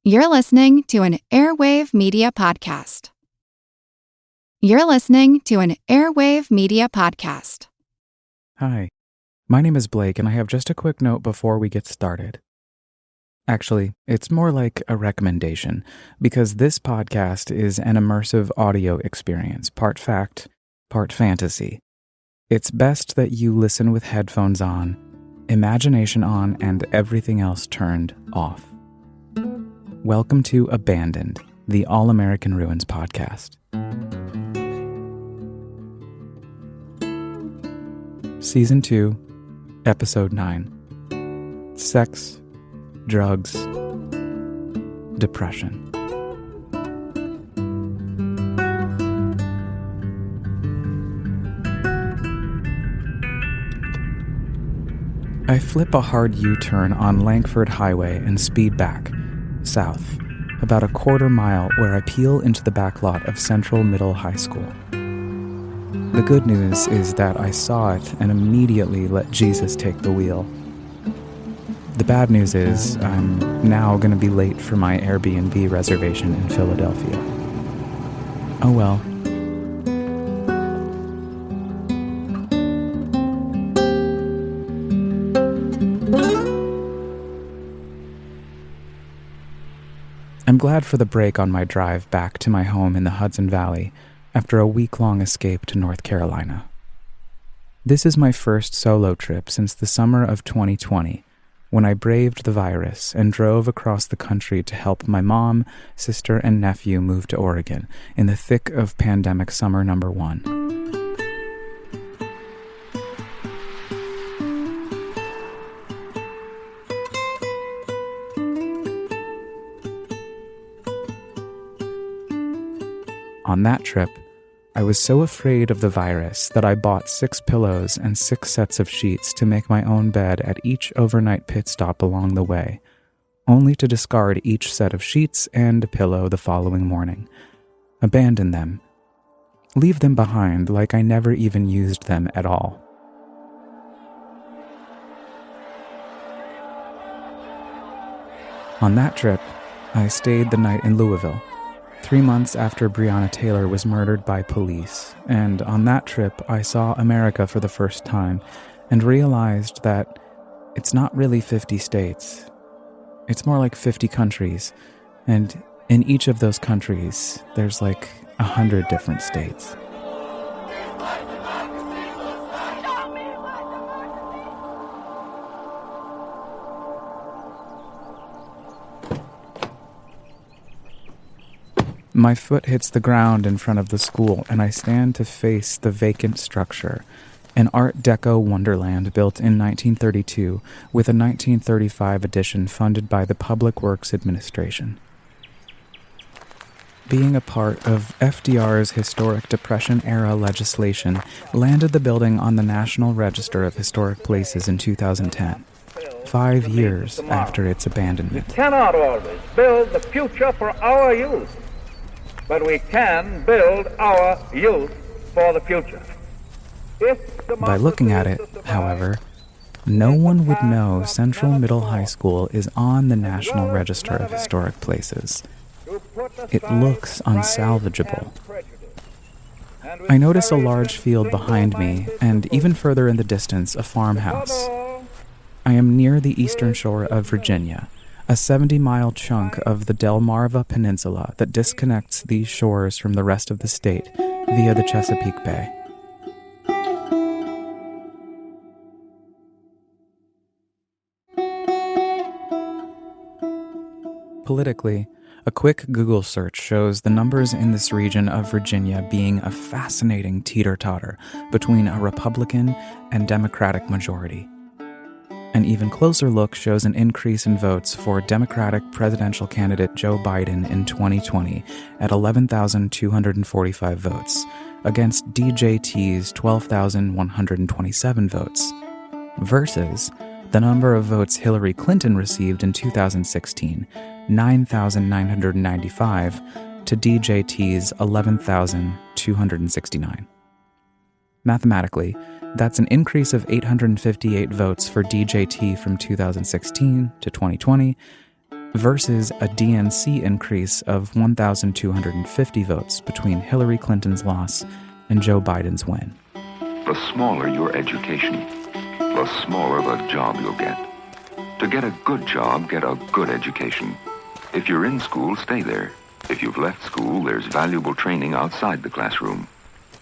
You're listening to an Airwave Media Podcast. You're listening to an Airwave Media Podcast. Hi, my name is Blake, and I have just a quick note before we get started. Actually, it's more like a recommendation, because this podcast is an immersive audio experience, part fact, part fantasy. It's best that you listen with headphones on, imagination on, and everything else turned off. Welcome to Abandoned, the All-American Ruins podcast. Season 2, Episode 9. Sex, Drugs, Depression. I flip a hard U-turn on Langford Highway and speed back, south, about a quarter mile where I peel into the back lot of Central Middle High School. The good news is that I saw it and immediately let Jesus take the wheel. The bad news is I'm now going to be late for my Airbnb reservation in Philadelphia. Oh well. I'm glad for the break on my drive back to my home in the Hudson Valley after a week-long escape to North Carolina. This is my first solo trip since the summer of 2020, when I braved the virus and drove across the country to help my mom, sister, and nephew move to Oregon in the thick of pandemic summer number 1. On that trip, I was so afraid of the virus that I bought 6 pillows and 6 sets of sheets to make my own bed at each overnight pit stop along the way, only to discard each set of sheets and a pillow the following morning. Abandon them. Leave them behind like I never even used them at all. On that trip, I stayed the night in Louisville, 3 months after Breonna Taylor was murdered by police, and on that trip I saw America for the first time and realized that it's not really 50 states. It's more like 50 countries, and in each of those countries there's like 100 different states. My foot hits the ground in front of the school, and I stand to face the vacant structure, an Art Deco wonderland built in 1932 with a 1935 addition funded by the Public Works Administration. Being a part of FDR's historic Depression-era legislation landed the building on the National Register of Historic Places in 2010, 5 years after its abandonment. We cannot always build the future for our youth, but we can build our youth for the future. By looking at it, however, no one would know Central Middle High School is on the National Register of Historic Places. It looks unsalvageable. I notice a large field behind me, and even further in the distance, a farmhouse. I am near the eastern shore of Virginia, a 70-mile chunk of the Delmarva Peninsula that disconnects these shores from the rest of the state via the Chesapeake Bay. Politically, a quick Google search shows the numbers in this region of Virginia being a fascinating teeter-totter between a Republican and Democratic majority. An even closer look shows an increase in votes for Democratic presidential candidate Joe Biden in 2020 at 11,245 votes, against DJT's 12,127 votes, versus the number of votes Hillary Clinton received in 2016, 9,995, to DJT's 11,269. Mathematically, that's an increase of 858 votes for DJT from 2016 to 2020, versus a DNC increase of 1,250 votes between Hillary Clinton's loss and Joe Biden's win. The smaller your education, the smaller the job you'll get. To get a good job, get a good education. If you're in school, stay there. If you've left school, there's valuable training outside the classroom.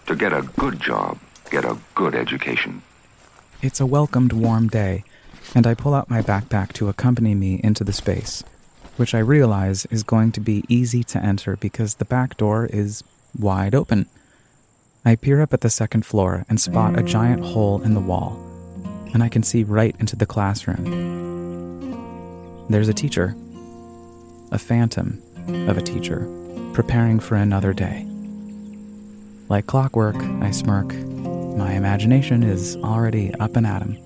To get a good job, get a good education. It's a welcomed warm day, and I pull out my backpack to accompany me into the space, which I realize is going to be easy to enter because the back door is wide open. I peer up at the second floor and spot a giant hole in the wall, and I can see right into the classroom. There's a teacher, a phantom of a teacher, preparing for another day. Like clockwork, I smirk. My imagination is already up and at 'em.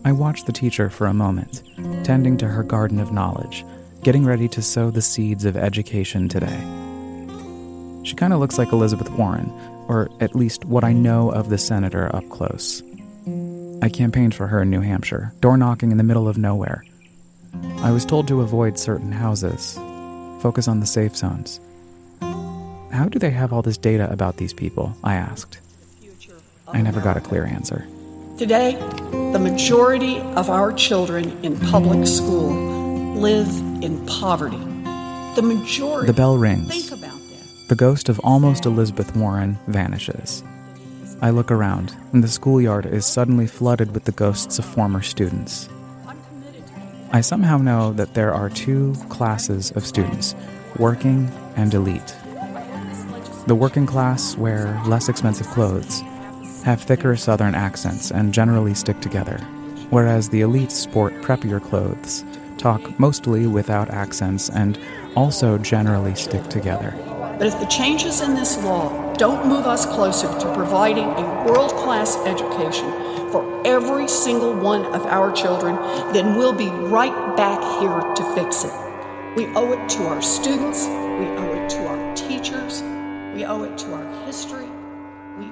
I watch the teacher for a moment, tending to her garden of knowledge, getting ready to sow the seeds of education today. She kind of looks like Elizabeth Warren, or at least what I know of the senator up close. I campaigned for her in New Hampshire, door knocking in the middle of nowhere. I was told to avoid certain houses, focus on the safe zones. How do they have all this data about these people? I asked. I never got a clear answer. Today, the majority of our children in public school live in poverty. The majority. The bell rings. Think about that. The ghost of almost Elizabeth Warren vanishes. I look around, and the schoolyard is suddenly flooded with the ghosts of former students. I somehow know that there are two classes of students, working and elite. The working class wear less expensive clothes, have thicker southern accents, and generally stick together, whereas the elites sport preppier clothes, talk mostly without accents, and also generally stick together. But if the changes in this law don't move us closer to providing a world-class education for every single one of our children, then we'll be right back here to fix it. We owe it to our students, we owe it to our teachers, we owe it to our history.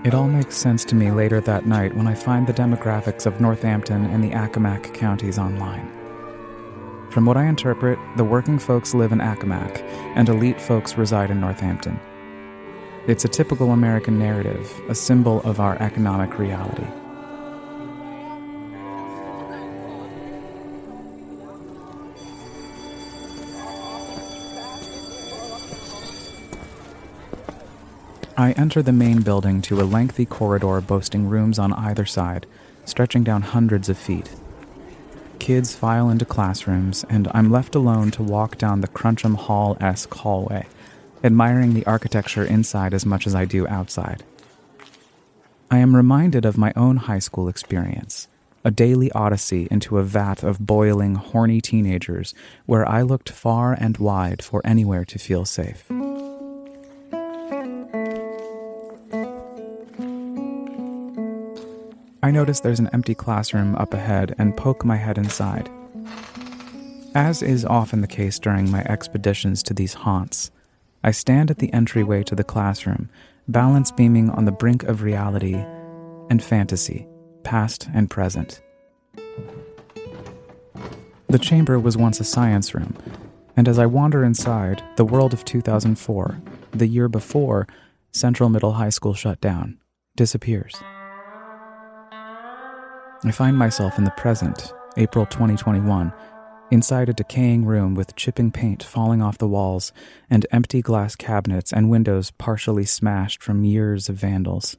It all makes sense to me later that night when I find the demographics of Northampton and the Accomack counties online. From what I interpret, the working folks live in Accomack, and elite folks reside in Northampton. It's a typical American narrative, a symbol of our economic reality. I enter the main building to a lengthy corridor boasting rooms on either side, stretching down hundreds of feet. Kids file into classrooms, and I'm left alone to walk down the Cruncham Hall-esque hallway, admiring the architecture inside as much as I do outside. I am reminded of my own high school experience, a daily odyssey into a vat of boiling, horny teenagers where I looked far and wide for anywhere to feel safe. I notice there's an empty classroom up ahead and poke my head inside. As is often the case during my expeditions to these haunts, I stand at the entryway to the classroom, balance beaming on the brink of reality and fantasy, past and present. The chamber was once a science room, and as I wander inside, the world of 2004, the year before Central Middle High School shut down, disappears. I find myself in the present, April 2021, inside a decaying room with chipping paint falling off the walls and empty glass cabinets and windows partially smashed from years of vandals.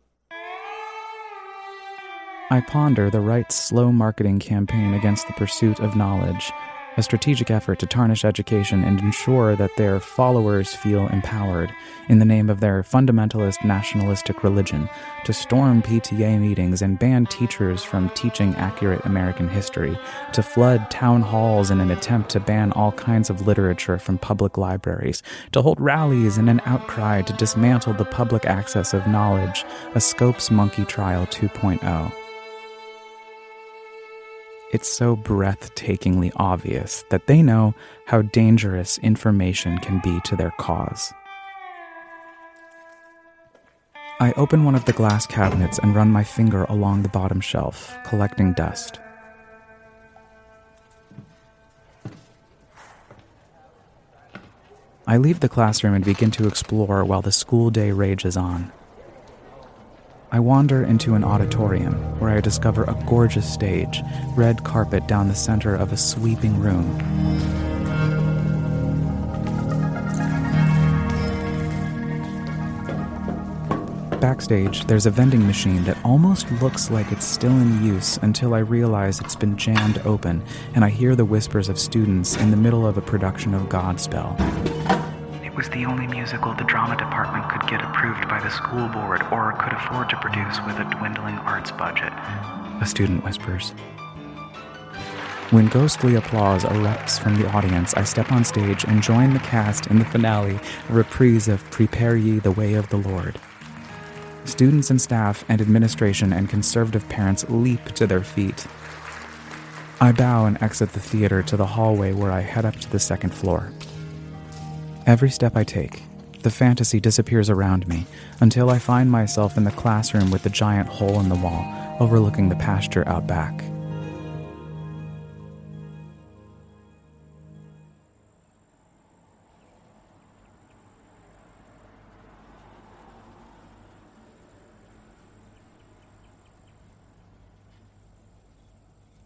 I ponder the right's slow marketing campaign against the pursuit of knowledge, a strategic effort to tarnish education and ensure that their followers feel empowered, in the name of their fundamentalist nationalistic religion, to storm PTA meetings and ban teachers from teaching accurate American history, to flood town halls in an attempt to ban all kinds of literature from public libraries, to hold rallies in an outcry to dismantle the public access of knowledge, a Scopes Monkey Trial 2.0. It's so breathtakingly obvious that they know how dangerous information can be to their cause. I open one of the glass cabinets and run my finger along the bottom shelf, collecting dust. I leave the classroom and begin to explore while the school day rages on. I wander into an auditorium where I discover a gorgeous stage, red carpet down the center of a sweeping room. Backstage, there's a vending machine that almost looks like it's still in use until I realize it's been jammed open and I hear the whispers of students in the middle of a production of Godspell. It was the only musical the drama department could get approved by the school board or could afford to produce with a dwindling arts budget, a student whispers. When ghostly applause erupts from the audience, I step on stage and join the cast in the finale, a reprise of Prepare Ye the Way of the Lord. Students and staff and administration and conservative parents leap to their feet. I bow and exit the theater to the hallway where I head up to the second floor. Every step I take, the fantasy disappears around me until I find myself in the classroom with the giant hole in the wall overlooking the pasture out back.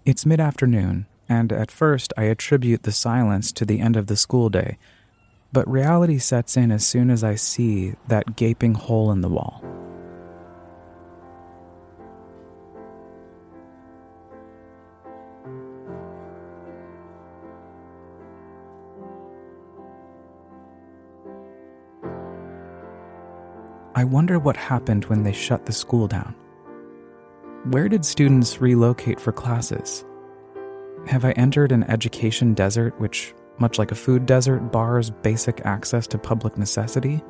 It's mid-afternoon, and at first I attribute the silence to the end of the school day, but reality sets in as soon as I see that gaping hole in the wall. I wonder what happened when they shut the school down. Where did students relocate for classes? Have I entered an education desert which, much like a food desert, bars basic access to public necessity?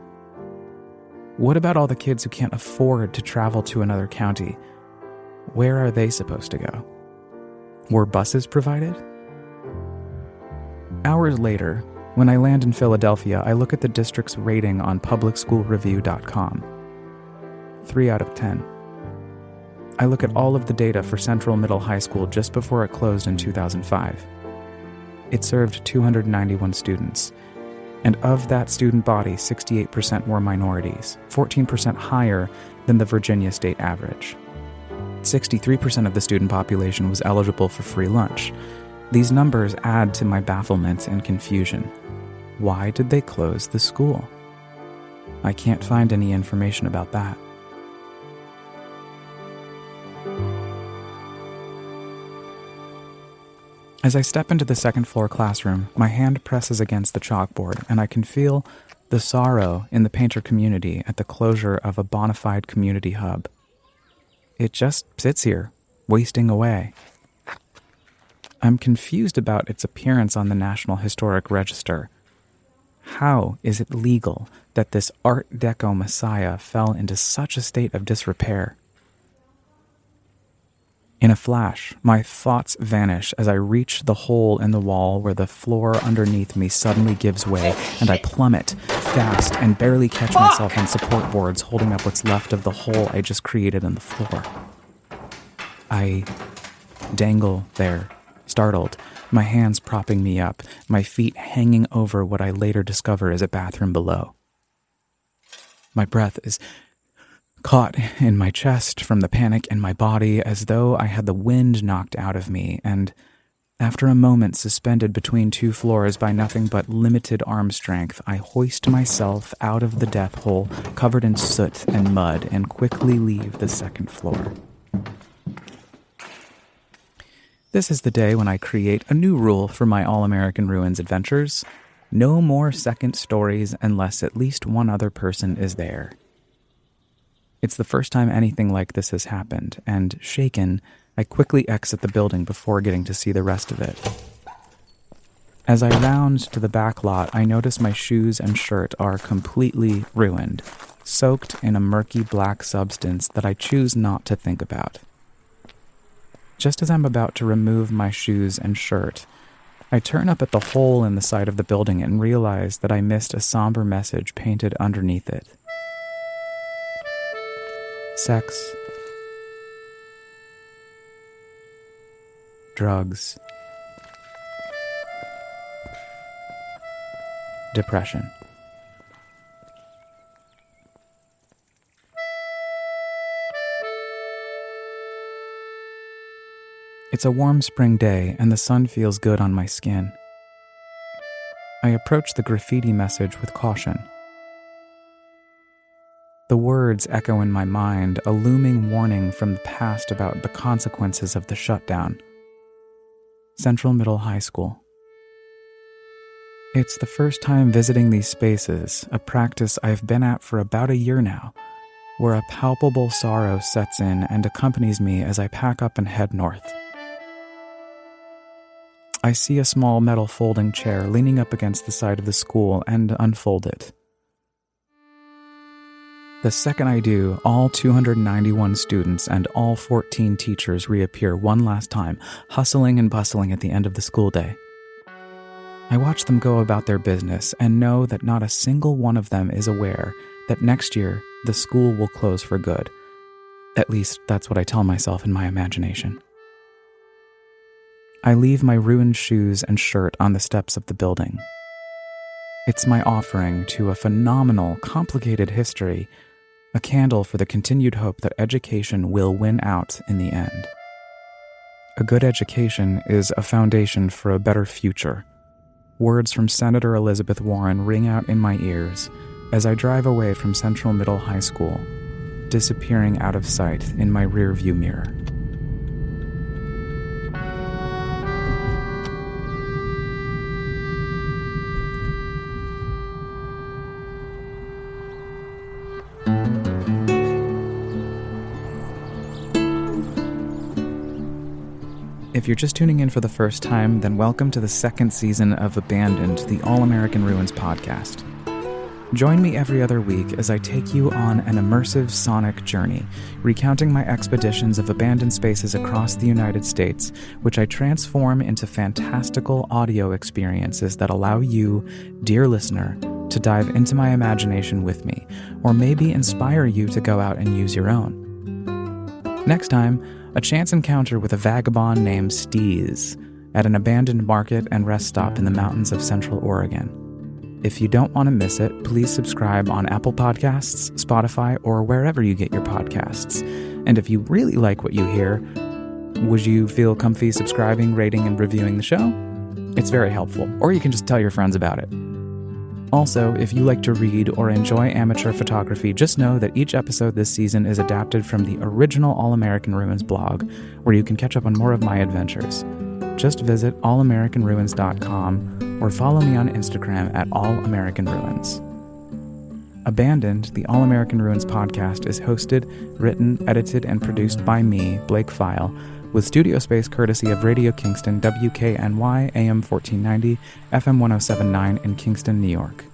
What about all the kids who can't afford to travel to another county? Where are they supposed to go? Were buses provided? Hours later, when I land in Philadelphia, I look at the district's rating on publicschoolreview.com. 3 out of 10. I look at all of the data for Central Middle High School just before it closed in 2005. It served 291 students, and of that student body, 68% were minorities, 14% higher than the Virginia state average. 63% of the student population was eligible for free lunch. These numbers add to my bafflement and confusion. Why did they close the school? I can't find any information about that. As I step into the second floor classroom, my hand presses against the chalkboard, and I can feel the sorrow in the painter community at the closure of a bona fide community hub. It just sits here, wasting away. I'm confused about its appearance on the National Historic Register. How is it legal that this Art Deco messiah fell into such a state of disrepair? In a flash, my thoughts vanish as I reach the hole in the wall where the floor underneath me suddenly gives way, and I plummet fast and barely catch myself on support boards holding up what's left of the hole I just created in the floor. I dangle there, startled, my hands propping me up, my feet hanging over what I later discover is a bathroom below. My breath is caught in my chest from the panic in my body as though I had the wind knocked out of me, and after a moment suspended between two floors by nothing but limited arm strength, I hoist myself out of the death hole covered in soot and mud and quickly leave the second floor. This is the day when I create a new rule for my All-American Ruins adventures. No more second stories unless at least one other person is there. It's the first time anything like this has happened, and shaken, I quickly exit the building before getting to see the rest of it. As I round to the back lot, I notice my shoes and shirt are completely ruined, soaked in a murky black substance that I choose not to think about. Just as I'm about to remove my shoes and shirt, I turn up at the hole in the side of the building and realize that I missed a somber message painted underneath it. Sex, drugs, depression. It's a warm spring day, and the sun feels good on my skin. I approach the graffiti message with caution. The words echo in my mind, a looming warning from the past about the consequences of the shutdown. Central Middle High School. It's the first time visiting these spaces, a practice I've been at for about a year now, where a palpable sorrow sets in and accompanies me as I pack up and head north. I see a small metal folding chair leaning up against the side of the school and unfold it. The second I do, all 291 students and all 14 teachers reappear one last time, hustling and bustling at the end of the school day. I watch them go about their business and know that not a single one of them is aware that next year the school will close for good. At least that's what I tell myself in my imagination. I leave my ruined shoes and shirt on the steps of the building. It's my offering to a phenomenal, complicated history, a candle for the continued hope that education will win out in the end. A good education is a foundation for a better future. Words from Senator Elizabeth Warren ring out in my ears as I drive away from Central Middle High School, disappearing out of sight in my rearview mirror. If you're just tuning in for the first time, then welcome to the second season of Abandoned, the All-American Ruins podcast. Join me every other week as I take you on an immersive sonic journey, recounting my expeditions of abandoned spaces across the United States, which I transform into fantastical audio experiences that allow you, dear listener, to dive into my imagination with me, or maybe inspire you to go out and use your own. Next time, a chance encounter with a vagabond named Steez at an abandoned market and rest stop in the mountains of Central Oregon. If you don't want to miss it, please subscribe on Apple Podcasts, Spotify, or wherever you get your podcasts. And if you really like what you hear, would you feel comfy subscribing, rating, and reviewing the show? It's very helpful. Or you can just tell your friends about it. Also, if you like to read or enjoy amateur photography, just know that each episode this season is adapted from the original All-American Ruins blog, where you can catch up on more of my adventures. Just visit allamericanruins.com or follow me on Instagram at allamericanruins. Abandoned, the All-American Ruins podcast is hosted, written, edited, and produced by me, Blake File, with studio space courtesy of Radio Kingston, WKNY, AM 1490, FM 1079 in Kingston, New York.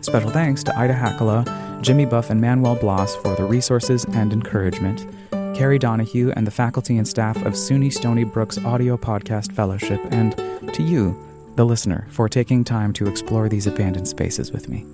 Special thanks to Ida Hakala, Jimmy Buff, and Manuel Blas for the resources and encouragement, Carrie Donahue and the faculty and staff of SUNY Stony Brook's Audio Podcast Fellowship, and to you, the listener, for taking time to explore these abandoned spaces with me.